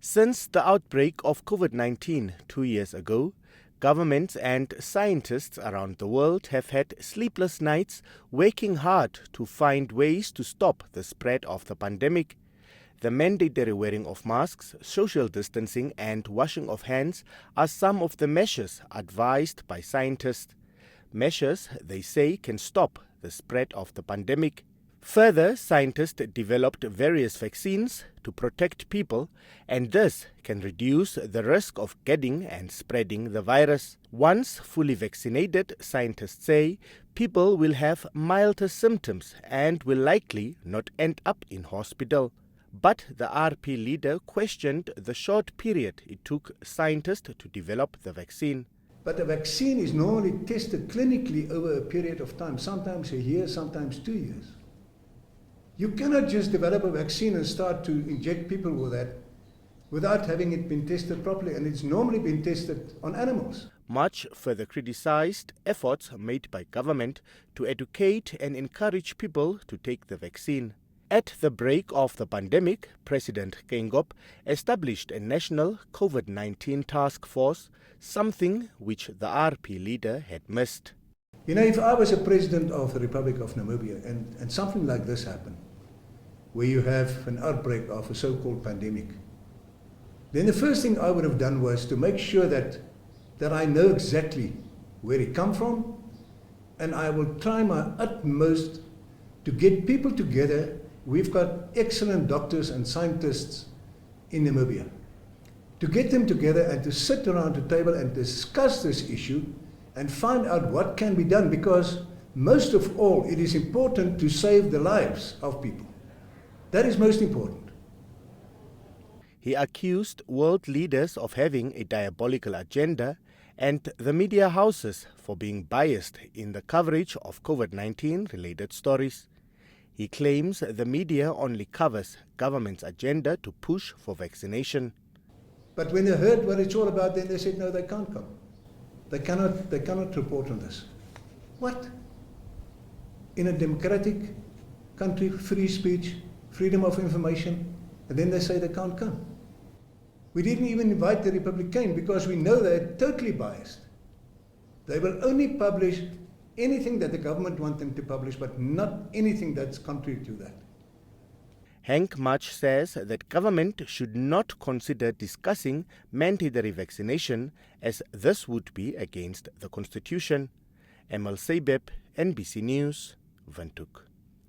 Since the outbreak of COVID-19 2 years ago, governments and scientists around the world have had sleepless nights working hard to find ways to stop the spread of the pandemic. The mandatory wearing of masks, social distancing and washing of hands are some of the measures advised by scientists. Measures, they say, can stop the spread of the pandemic. Further, scientists developed various vaccines to protect people, and this can reduce the risk of getting and spreading the virus. Once fully vaccinated, scientists say, people will have milder symptoms and will likely not end up in hospital. But the RP leader questioned the short period it took scientists to develop the vaccine. But a vaccine is normally tested clinically over a period of time, sometimes a year, sometimes 2 years. You cannot just develop a vaccine and start to inject people with that without having it been tested properly, and it's normally been tested on animals. Much further criticized efforts made by government to educate and encourage people to take the vaccine. At the break of the pandemic, President Geingob established a national COVID-19 task force, something which the RP leader had missed. You know, if I was a president of the Republic of Namibia and something like this happened, where you have an outbreak of a so-called pandemic, then the first thing I would have done was to make sure that I know exactly where it come from, and I will try my utmost to get people together. We've got excellent doctors and scientists in Namibia. To get them together and to sit around the table and discuss this issue and find out what can be done, because most of all, it is important to save the lives of people. That is most important. He accused world leaders of having a diabolical agenda and the media houses for being biased in the coverage of COVID-19 related stories. He claims the media only covers government's agenda to push for vaccination. But when they heard what it's all about, then they said, no, they can't come. They cannot report on this. What? In a democratic country, free speech, freedom of information, and then they say they can't come. We didn't even invite the Republican because we know they're totally biased. They will only publish anything that the government wants them to publish, but not anything that's contrary to that. Henk Mach says that government should not consider discussing mandatory vaccination, as this would be against the Constitution. Emal Seibeb, NBC News, Windhoek.